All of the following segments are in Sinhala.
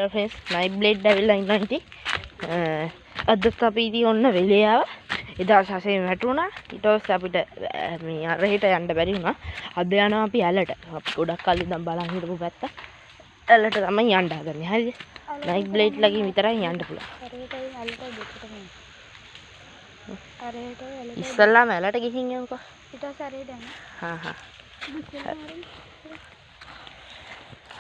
फ्रेंड्स नाइट ब्लेड ඇවිල්ලා ඉන්නවා ඉතින් අදත් අපි ඉතින් ඔන්න වෙලේ ආවා එදා ශාසයෙන් වැටුණා ඊට පස්සේ අපිට මේ අරහෙට යන්න බැරි වුණා අද යනවා අපි ඇලට අපි ගොඩක් කල් ඉඳන් බලන් හිටපු පැත්ත ඇලට තමයි යන්න හදන්නේ හරිද नाइट ब्लेड ලගින් විතරයි යන්න පුළුවන් ඉස්සල්ලාම ඇලට ගිහින් යමුකෝ ඊට පස්සේ අරහෙට යන්න හා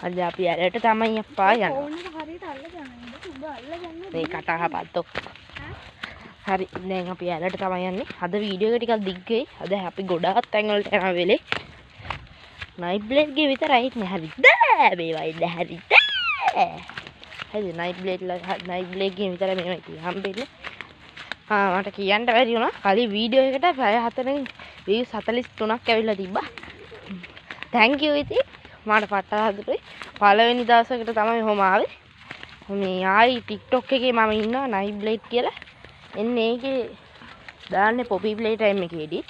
අද අපි ඇලට තමයි අප්පා යන්නේ ඕනේ හරියට අල්ලගන්න උඹ අල්ලගන්න මේ කටහපත් ඔක්කොම හරි දැන් අපි ඇලට තමයි යන්නේ අද වීඩියෝ එක ටිකක් දිග්ගයි අද අපි ගොඩාක් තැන් වලට යනවා වෙලේ නයිට් බ්ලේඩ් ගේ විතරයි ඉන්නේ හරිද මේවා ඉන්නේ හරිද හරි නයිට් බ්ලේඩ් ගේ විතරයි මේවා ඉතින් හම්බෙන්නේ මට කියන්න බැරි වුණා කලින් වීඩියෝ එකට පැය 4න් views 43ක් ඇවිල්ලා තිබ්බා thank you ඉතින් මට පට්ට හදුනේ පළවෙනි දවසකට තමයි කොහොම ආවේ මේ ආයි TikTok එකේ මම ඉන්නවා නයිට් බ්ලේඩ් කියලා එන්නේ ඒකේ දාන්නේ පොපි ප්ලේ ටයිම් එකේදී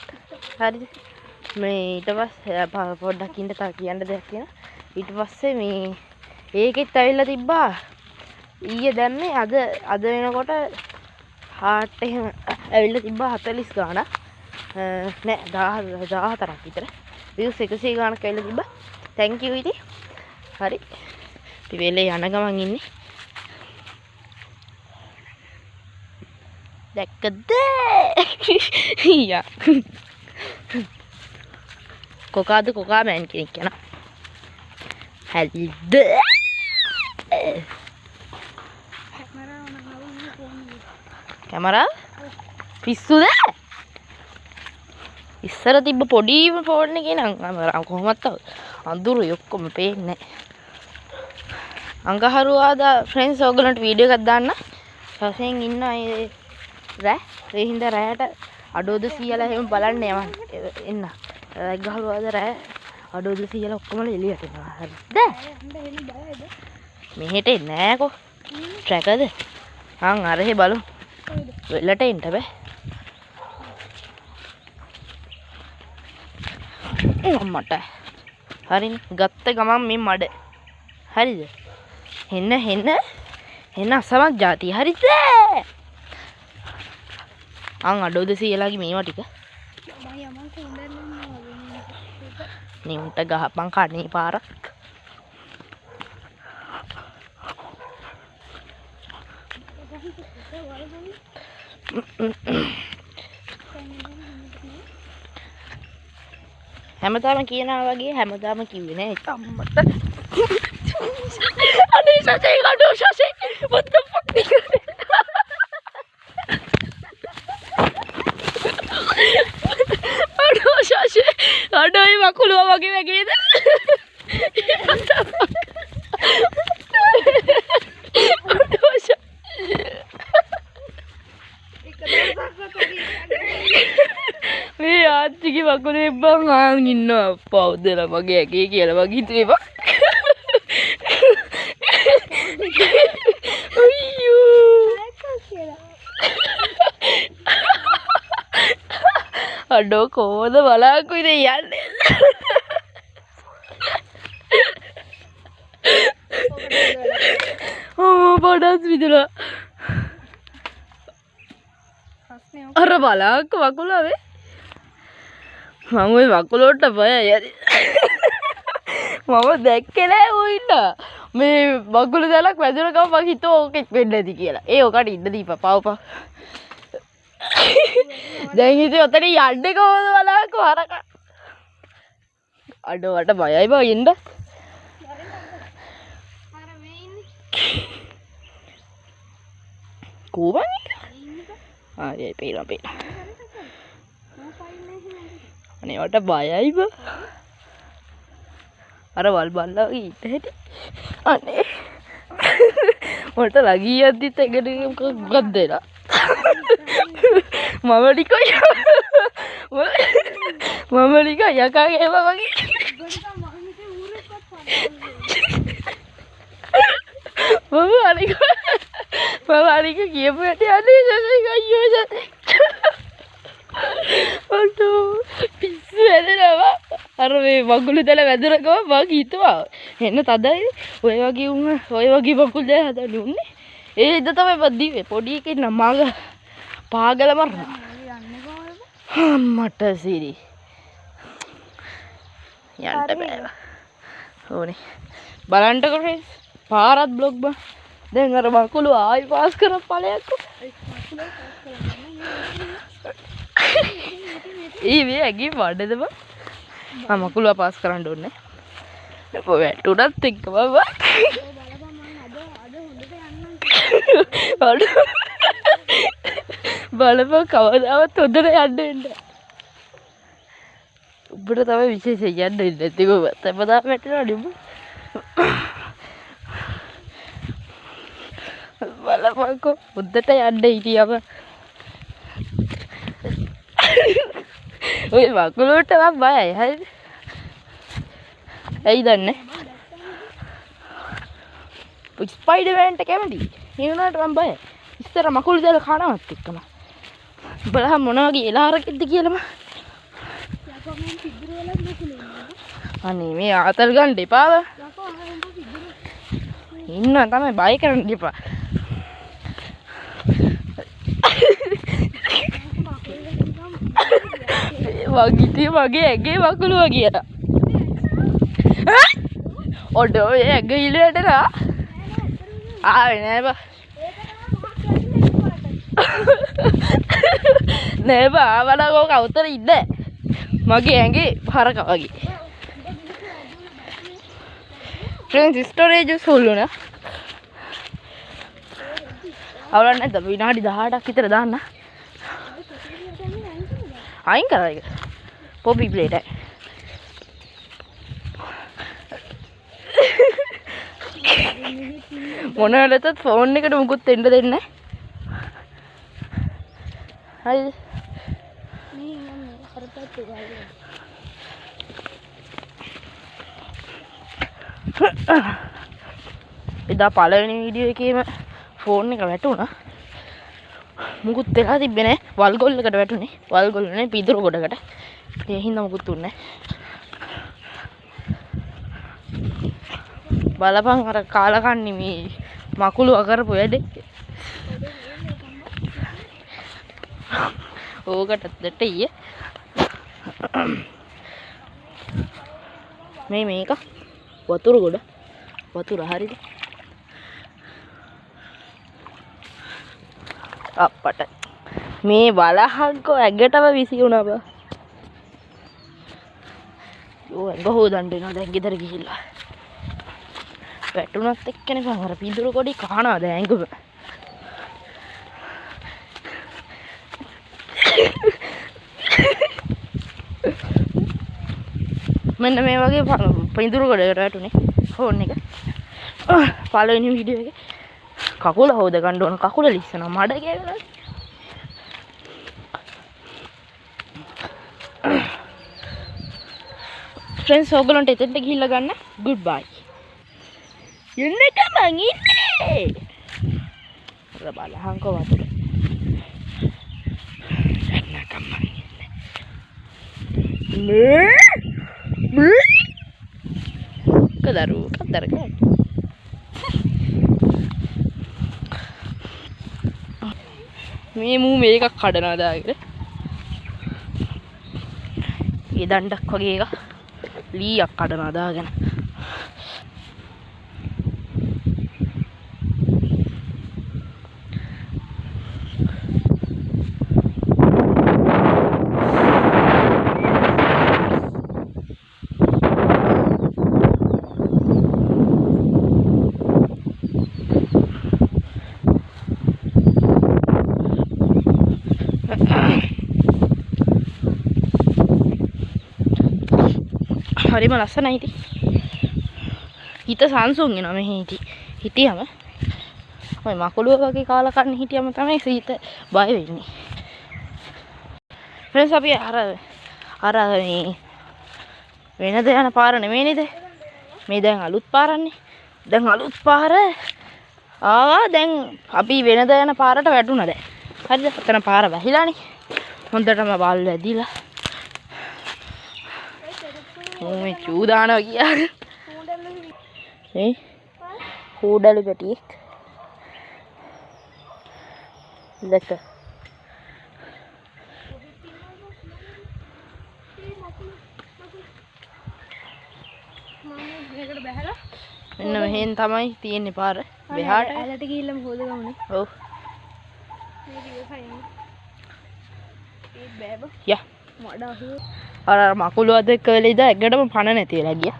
හරිද මේ ඊට පස්සේ පොඩ්ඩක් ඉන්න තව කියන්න දෙයක් තියෙනවා ඊට පස්සේ මේ ඒකෙත් ඇවිල්ලා තිබ්බා ඊයේ දැම්මේ අද වෙනකොට හාට් එහෙම ඇවිල්ලා තිබ්බා 40 ගාණක් නෑ 14ක් විතර views 100 ගාණක් ඇවිල්ලා තිබ්බා thank you ඉතින් හරි අපි වෙලේ යන ගමන් ඉන්නේ දැක්කද යා කොකා මෑන් කෙනෙක් යන හරිද කැමරා පිස්සුද ඉස්සර තිබ්බ පොඩිම ෆෝන් එකේ නම් කොහොමද අඳුරු ඔක්කොම පේන්නේ අංගහරුවාදා ෆ්‍රෙන්ඩ්ස් ඔයගලන්ට වීඩියෝ එකක් දාන්න සසෙන් ඉන්න අය රෑ ඒ හින්දා රෑට අඩෝද 100ලා එහෙම බලන්න යවන්න එන්න අංගහරුවාදා රෑ අඩෝද 100ලා ඔක්කොම එළියට එනවා හරිද මෙහෙට එන්නේ නෑකෝ ට්‍රැකර්ද අරහෙ බලමු වෙලට එන්න බෑ මට හරිනේ ගත්ත ගමන් මේ මඩ හරිද එන්න අසමත් જાති හරිද අඩෝද 100ලාගේ මේවා ටික නිමුට ගහපන් කණේ පාරක් හැමදාම කියනවා වගේ හැමදාම කිව්වේ නෑ අම්මට අනේ සසේ ගඩෝ සසේ what the fuck අඩෝ සසේ අඩෝයි වකුලුව වගේ වගේද අඩෝ සසේ මේ ආච්චිගේ වකුලේ බං ආන් ඉන්නවා පවුදලා මගේ ඇගේ කියලා වගේ හිතුවේ බං අඩෝ කොහොමද බලාකුයි නේ යන්නේ පොඩස් විදුලා අර බලාක වකුලාවේ මම ওই වකුලොට බයයි යරි මම දැක්කේ නෑ ඌ ඉන්න මේ වකුල දැලක් වැදුන ගම මං හිතුවා ඕකෙත් වෙන්න ඇති කියලා ඒ ඔකට ඉන්න දීපා පවපා දැන් හිතේ ඔතන යන්නේ කොහොමද බලාකෝ හරක අඩෝ වට බයයි බා ඉන්න අර මේ ඉන්නේ කොහොමද ආයේ පේනවා අනේ වට බයයි බා අර වල් බල්ලා වගේ ඉත හැටි අනේ මට ලගී යද්දිත් එකට මොකක් දෙලා මම ටික යකාගේ ඒවා වගේ මම අනික කියපු හැටි අනේ සසයි අයියෝ සසයි අඩෝ පිස්සු හැදෙනවා අර මේ වගුළු දැල වැදුරකම මම හිතුවා එන්න තදයි ඔය වගේ වගුළු දැල හදන්නේ උන්නේ ඒ ඉද තමයි මම දීවේ පොඩි එකේ නම් මග පාගල මරනවා මට සිරි යන්න බෑ ඕනේ බලන්නකො ෆ්‍රෙන්ඩ්ස් පාරත් බ්ලොග් බා දැන් අර වකුළු ආයි පාස් කරලා ඵලයක්කෝ ඊවේ ඇගි වඩද බා මම වකුළු පාස් කරන්න ඕනේ වැටුණත් එක්ක බබා බලපන් කවදාවත් හොඳට යන්න වෙන්න උඹට තමයි විශේෂයෙන් යන්න ඉන්නේ නැති බබ තපදා වැටෙනවා නෙමෙයි බලපන්කෝ හොඳට යන්න හිටියම ඔය වකුළුට මම බයයි හරිද ඇයි දන්නේ ස්පයිඩර්මෑන්ට කැමති ඒ වුණාට මම බයයි ඉස්සර මකුළු දැල කනවත් එක්කම බලහන් මොන වගේ එළහරකෙක්ද කියලාම අනේ මේ ආතල් ගන්න එපාව ඉන්න තමයි බය කරන්න එපා වගිතිය මගේ ඇගේ වකුළු වගේ ඔඩ ඔය ඇග ඉලටලා ආවේ නෑ බා නෑ බා ආවනම් ඕක අවතර ඉන්න මගේ ඇඟේ හරක වගේ ෆ්‍රෙන්ඩ්ස් ස්ටෝරේජ් ෆුල් වුණා අවුලක් නැද්ද විනාඩි 18ක් විතර දාන්න අයින් කරා ඒක පොපි ප්ලේට් එක මොනවලටත් ෆෝන් එකට මුකුත් දෙන්න දෙන්නේ නැහැ හරිද එදා පළවෙනි වීඩියෝ එකේම ෆෝන් එක වැටුණා මුකුත් වෙලා තිබ්බේ නැහැ වල් ගොල්ලකට වැටුනේ වල් ගොල්ල නේ පිදුරු ගොඩකට ඒ හින්දා මුකුත් උන්නේ බලපන් අර කාලකන්ණි මේ මකුළු අකරපු වැඩේ ඕකටත් දෙට්ටිය මේක වතුර ගොඩ වතුර හරිද අප්පට මේ බලහන්කෝ ඇඟටම විසි වුණා බා යෝ ඇඟ හොදන්න වෙනවා දැන් ගෙදර ගිහිල්ලා වැටුණත් එක්කනේ බං අර පිදුරු කොඩි කහනවා දැන් ඇඟම මෙන්න මේ වගේ පිදුරු කොඩකට වැටුනේ ෆෝන් එක පළවෙනි වීඩියෝ එකේ කකුල හොද ගන්න ඕන කකුල ලිස්සනවා මඩ ගෑවෙනවා ෆ්‍රෙන්ඩ්ස් ඕගොල්ලන්ට එතෙන්ට ගිහිල්ලා ගන්න ගුඩ් බයි යන්නකම ඉන්නේ අර බලහන්කෝ වතුර යන්නකම ඉන්නේ කදරු කදරක මේ මූ මේකක් කඩනවා දාගෙන ඒ දණ්ඩක් වගේ එකක් ලීයක් කඩනවා දාගෙන හරිම ලස්සනයි ඉතින් හිත සංසුන් වෙනවා මෙහි හිටියම ඔය මකුළුව වගේ කාලා කන්න හිටියම තමයි සීත බය වෙන්නේ ෆ්‍රෙන්ඩ්ස් අපි අර මේ වෙනද යන පාර නෙමෙයි නේද මේ දැන් අලුත් පාරන්නේ දැන් අලුත් පාර ආවා දැන් අපි වෙනද යන පාරට වැටුණා දැන් හරිද අතන පාර වැහිලානේ හොඳටම බාල් වැදිලා මේ චූ දානවා කියා. මේ හූඩලු පැටියෙක්. දැක්ක. මෙන්න මෙහෙන් තමයි තියෙන්නේ පාර. මෙහාට ඇලට ගිහිල්ලාම හොද ගමනේ. ඔව්. යා. අර මකුළු අද කලේ ඉඳ එකටම පණ නැති වෙලා ගියා.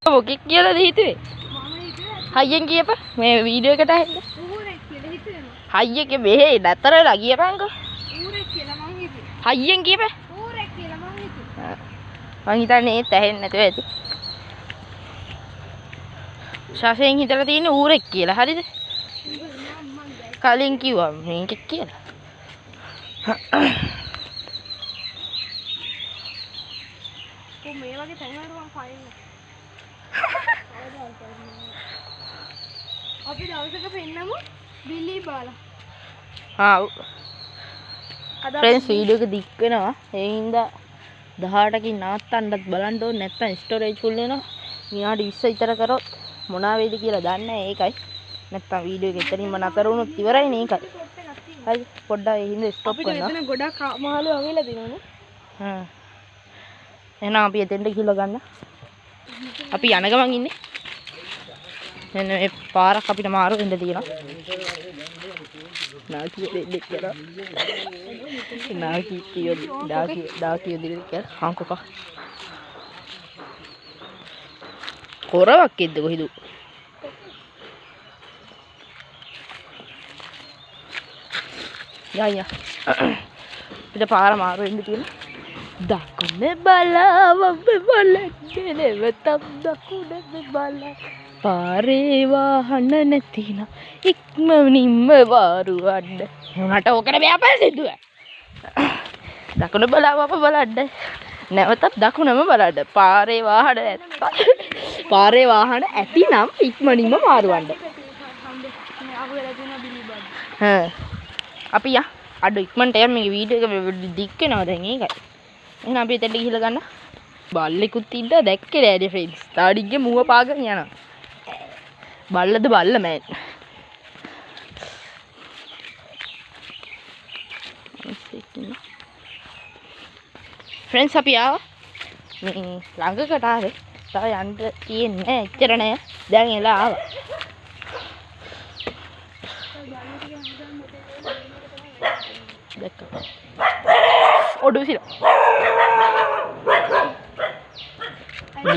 මොකෙක් කියලාද හිතුවේ? හයියෙන් කියපන් මේ වීඩියෝ එකට ඇහෙන්න. හයියෙන් කිය මෙහෙ නැතර වෙලා ගියපන්කෝ. හයියෙන් කියපන්. මං හිතන්නේ ඒත් ඇහෙන්නේ නැතුව ඇති. ශාසයෙන් හිතලා තියෙන්නේ ඌරෙක් කියලා. හරිද? කලින් කිව්වා මේක කියලා. මේ වගේ තැන්වලට මම පයින්. අපි දවසක පෙන්නමු බිලි බාලා. ආ. අද ෆ්‍රෙන්ඩ්ස් වීඩියෝ එක දික් වෙනවා. ඒ හින්දා 18කින් නවත්තන්නත් බලන්න ඕනේ නැත්නම් ස්ටෝරේජ් ෆුල් වෙනවා. විනාඩි 20 විතර කරොත් මොනවා වෙයිද කියලා දන්නේ නැහැ. ඒකයි. නැත්නම් වීඩියෝ එක එතනින්ම නතර වුණොත් ඉවරයි නේ. ඒකයි. හරි පොඩ්ඩක් ඒ හින්දා ස්ටොප් කරනවා. අපිට එතන ගොඩක් මහලු අවිලා දිනවනේ. හ්ම්. එහෙනම් අපි එතෙන්ට ගිහලා ගන්න. අපි යන ගමන් ඉන්නේ. මෙන්න මේ පාරක් අපිට මාරු වෙන්න තියෙනවා. නාකිය දෙන්න කියලා. නාකිය දාකිය දෙන්න කියලා. හංකොක. කොරවක් එද්ද කොහෙද? යා. අපිට පාර මාරු වෙන්න තියෙනවා. දකුණ බලාවම බලන්නේ නැවතත් දකුණ බලා පාරේ වාහන නැතිනම් ඉක්මනින්ම වාරුවන්න. උනට ඕකට බෑපල් සිදුව. දකුණ බලාවම බලන්න නැවතත් දකුණම බලන්න. පාරේ වාහන ඇතිනම් ඉක්මනින්ම වාරුවන්න. අපි යා අඩු ඉක්මනට යන්න. මේ වීඩියෝ එක දික් වෙනවා දැන් ඒකයි. එහෙනම් අපි එතනට ගිහලා ගන්න. බල්ලෙකුත් ඉන්න දැක්කේ නෑනේ ෆ්‍රෙන්ඩ්ස්. තාඩිගේ මුව පාගන් යනවා. බල්ලද බල්ල මෑන්. ෆ්‍රෙන්ඩ්ස් අපි ආවා. මේ ළඟකට ආවේ. තව යන්න තියෙන්නේ නෑ. එච්චර නෑ. දැන් එලා ආවා. දැක්කා. ඔඩු විසිලා.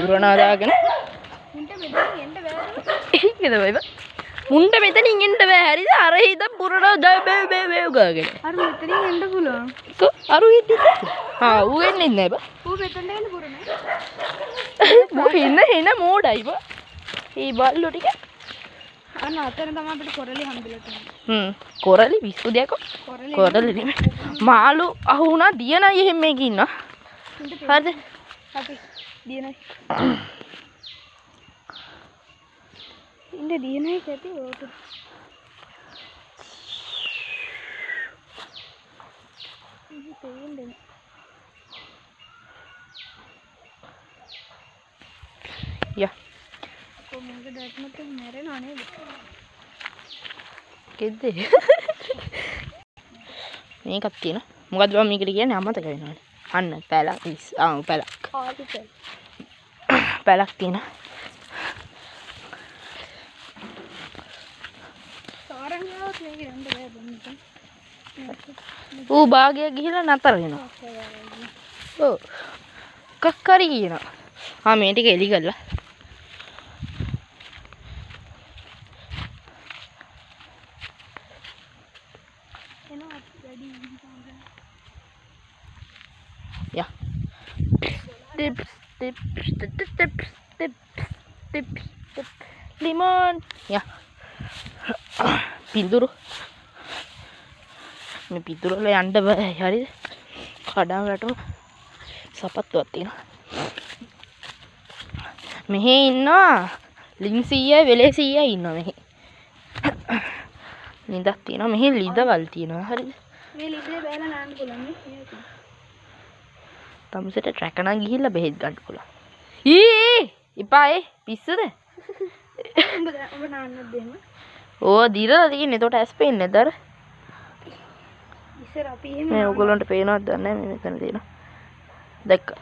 දුරනා දාගෙන මුන්ට මෙතනින් එන්න බෑ. ඒකද බයිබ. මුන්ට මෙතනින් එන්න බෑ. හරිද? අර හිත පුරනවා බෑ ගාගෙන. අර මෙතනින් එන්න පුළුවන්. අරු හිටිද? හා ඌ එන්නේ නැහැ බා. ඌ මෙතන එන්න පුරන්නේ. එන්න මෝඩයි බා. මේ බල්ලෝ ටික. අන්න අතන තමයි අපිට කොරලි හම්බෙලා තියෙන්නේ. කොරලි විශ්ව දෙයක්ෝ. කොරලි නෙමෙයි. මාළු අහු වුණා දියනයි එහෙම මේක ඉන්නවා. හරිද? අපි දියනයි. ඉන්නේ දියනයි කැටි ඕක. ඉතින් තේින්නේ. යා. කොහොමද දැක්මත් මැරෙනව නේද? කෙද්දේ. මේකක් තියෙනවා. මොකද්ද මම මේකට කියන්නේ අමතක වෙනවනේ. අන්න පැලක්. පැලක්. පැලක් තියෙනවා. සාරංගාවත් මේක යන්න බෑ බොන්නට. ඌ භාගය ගිහිලා නතර වෙනවා. ඔව්. කක්කරි කියනවා. මේ ටික එලි කරලා. Ja. Tips. Limon. Ya. Pintur. Ini pintur le anda bෑ හරිද? කඩම් වැටුන සපත්තුවක් තියෙනවා. මෙහි ඉන්නවා ලින්සීය වෙලේසීය ඉන්නවා මෙහි. නිදක් තියෙනවා මෙහි ලිදවල් තියෙනවා හරිද? මේ ලිපේ බෑලා නාන්න පුළුවන් නේ. තමුසෙට ට්‍රැක නම් ගිහිල්ලා බෙහෙත් ගන්න පුළුවන්. ඊ ඉපා ඒ පිස්සුද? ඔබ නාන්නත් දෙන්න. ඕ දිරලා තියෙන්නේ. එතකොට ඇස් පේන්නේ නැද්ද අර? ඉස්සර අපි එහෙම මේ ඔයගොල්ලන්ට පේනවද දන්නේ නැහැ. මේ මෙතන තියෙනවා. දැක්කා.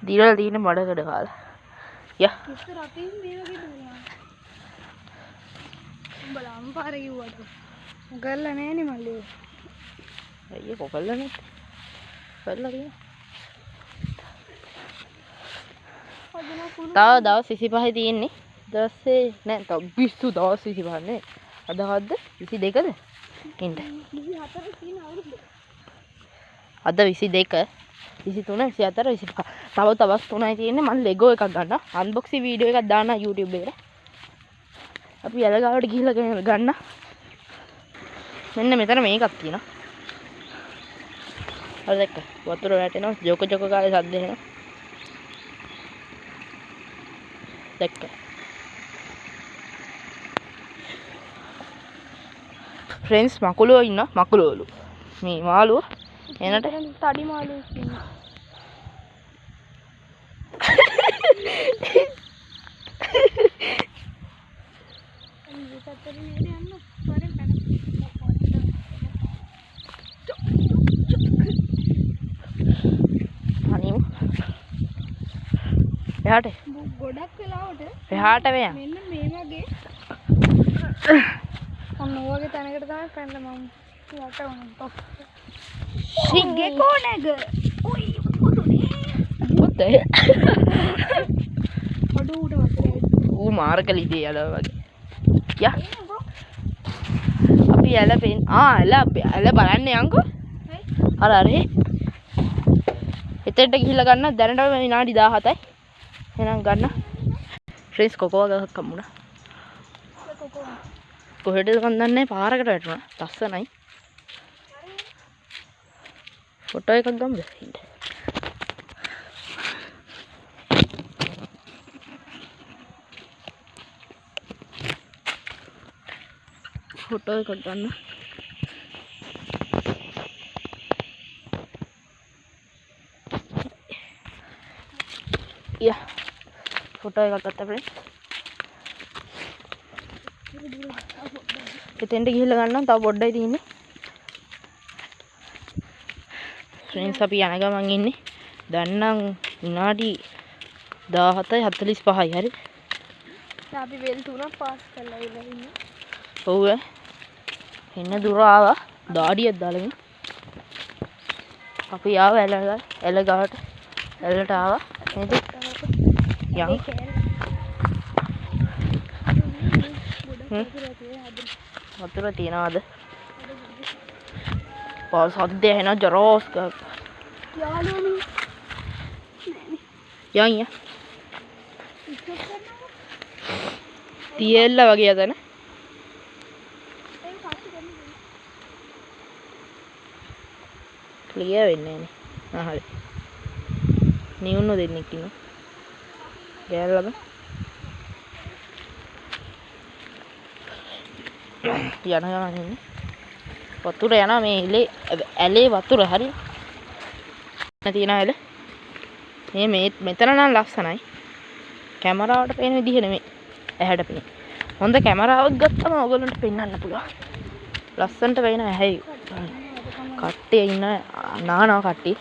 දිරලා තියෙන මඩකඩ කාලා. යා. ඉස්සර අපි මේ වගේ දුවනවා. උඹලා අම්පාර කිව්වට. ගල්ලා නැහනේ මල්ලේ. අයියේ කොකල්ලා නැත්. කරලා තියෙනවා. තව දවස් 25යි තියෙන්නේ. දවසේ නෑ තව පිස්සු දවස් 25 නේ. අද හද්ද 22ද? ඉන්න. 24 තියෙන අවුරුද්ද. අද 22 23 24 25. තව දවස් 3යි තියෙන්නේ. මම ලෙගෝ එකක් ගන්න. අන්බොක්සින් වීඩියෝ එකක් දාන්න YouTube එකට. අපි යලගාවට ගිහිල්ලා ගන්න. මෙන්න මෙතන මේකක් තියෙනවා. හරි දැක්ක. වතුර වැටෙනවා. ජොක ජොක කාලේ සද්ද එනවා. දැක්ක. ෆ්‍රෙන්ඩ්ස් මකුලෝ ඉන්න මකුලෝලු. මේ මාළුව එනට තඩි මාළුවෙක් ඉන්නවා. අනිමු. එහාට ගොඩක් වෙලාවට එහාට වෙයන්. මෙන්න මේ වගේ ඔන්න ඔයගේ තැනකට තමයි පැනලා මම යට වුණා. සිංගේ කොනග. ඔයි පොඩුනේ. පුතේ. පොඩු උඩ වතුරේ. ඌ මාර්කලිදී යලා වගේ. යා. අපි ඇල පෙන් ඇල බලන්න යන්කෝ. අර අරේ. එතෙන්ට ගිහිල්ලා ගන්න දැනට විනාඩි 17යි. එහෙනම් ගන්න. ෆ්‍රෙන්ඩ්ස් කොකෝ ගහක් හම්බුණා. කොහෙටද කන්දන්නේ පාරකට වැටුණා. ලස්සනයි. ෆොටෝ එකක් ගමුද? ෆොටෝ එකක් ගන්න. යා ෆොටෝ එකක් ගත්තා ෆ්‍රෙන්ඩ්ස්. එතෙන්ට ගිහිල්ලා ගන්නම් තව පොඩ්ඩයි තියෙන්නේ. ෆ්‍රෙන්ඩ්ස් අපි යන ගමන් ඉන්නේ. දැන් නම් විනාඩි 17යි 45යි හරි. අපි වෙල් තුනක් පාස් කරලා ඉන්නේ. ඔව් එන්න දුර ආවා. දාඩියක් දාලා අපි ආව එල ගාවට. එලට ආවා. නේද? යන්. වතුර තියනවාද? පාස් සද්ද එන ජරෝස් ගහ. යාළුවනේ. යන්. තියල්ල වගේ යතන. ක්ලියර් වෙන්නේ නැහැ. හරි. නියුන්නු දෙන්නෙක් ඉන්නවා. ගෑල්ලද? යන ගමන් ඉන්නේ. වතුර යනවා මේ ඇලේ වතුර හරි. තියෙන ඇල. මේ මෙතන නම් ලස්සනයි. කැමරාවට පේන විදිහ නෙමෙයි. ඇහැට පේන. හොඳ කැමරාවක් ගත්තම ඔයගොල්ලන්ට පෙන්වන්න පුළුවන්. ලස්සනට පේන ඇහැයි. කට්ටිය ඉන්න නානවා කට්ටිය.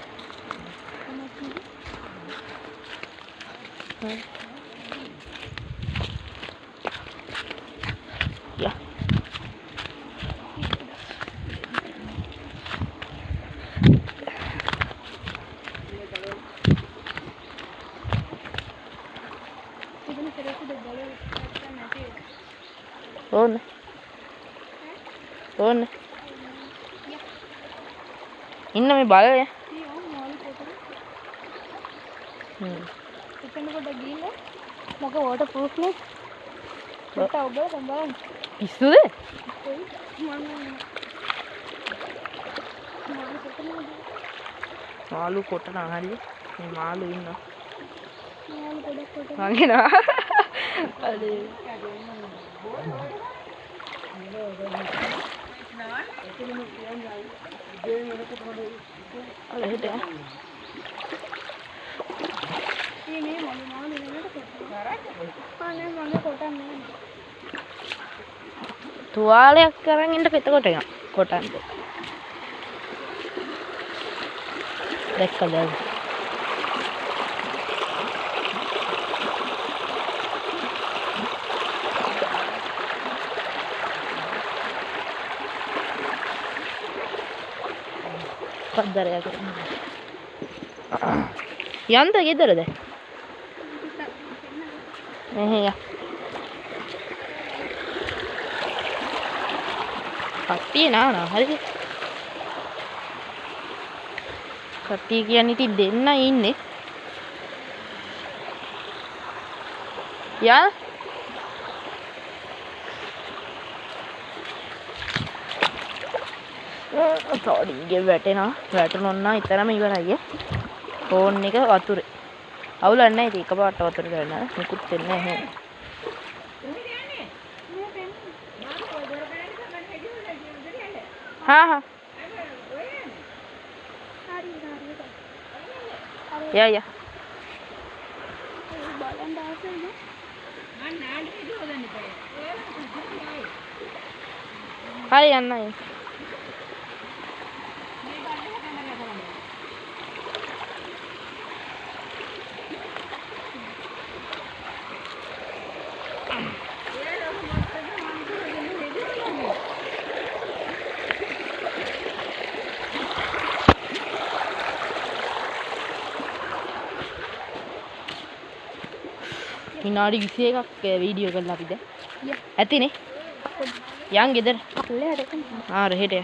යා. ඕන. ඕන. ඉන්න මේ බලය. එතන කොට ගිහින් මොක වෝටර් ප්‍රූෆ් නේ. මට ඔබ සම්බන්ධ. පිස්සුද? මාළු කොටන හරිය. මේ මාළු ඉන්නවා. මාළු ගොඩක් කොට. මංගෙනා. අනේ. තුවාලයක් කරන් ඉන්න එතකොට එනවා කොටන්ට දැක්කද පද්දරයක් යන්ද ගෙදරද මෙහෙ යා කට්ටිය නානා හරිද කට්ටිය කියන්නේ ඉතින් දෙන්න ඉන්නේ යා තෝඩිගේ වැටෙනවා වැටුනොත් නම් ඊතරම ඉවරයි ෆෝන් එක වතුරේ අවුලක් නැහැ ඉතින් එකපාරට වතුරේ දාන්න නිකුත් වෙන්නේ නැහැ हाँ हाँ या hari anna ya විනාඩි 21ක් වීඩියෝ කරලා අපි දැන් ඇතිනේ යන් ගෙදර ආ රහෙට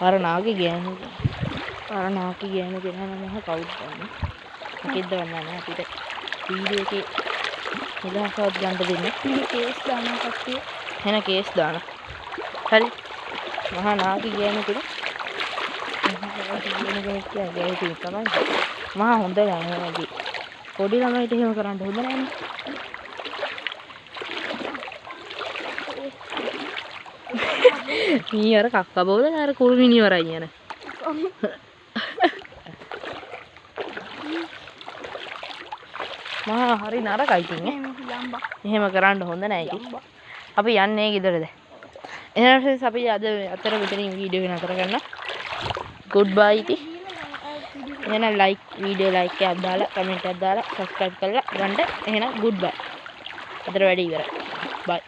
අර නාගේ ගෑනු දෙනා නම් කවුද දන්නේ මොකෙද්ද වන්නන්නේ අපිට වීඩියෝ එකේ නිදහසවත් ගන්න දෙන්නේ කේස් දානවා කට්ටිය එහෙනම් කේස් දාන හරි මහා නාගේ ගෑනු කෙනෙක් මහා හොඳ ගෑනු පොඩි ළමයිට එහෙම කරන්න හොඳ නෑනේ මී අර කක්ක බෝල අර කුරුමිනි වරයි යන මහා හරි නරකයි ඉතින් එහෙම කරන්න හොඳ නෑ ඉතින් අපි යන්නේ ගෙදරද එහෙනම් අපි අද අතර මෙතනින් වීඩියෝ එක නතර කරන්න goodbye ඉතින් එහෙනම් like video like එකක් දාලා comment එකක් දාලා subscribe කරලා ගන්න එහෙනම් goodbye අතර වැඩි ඉවරයි bye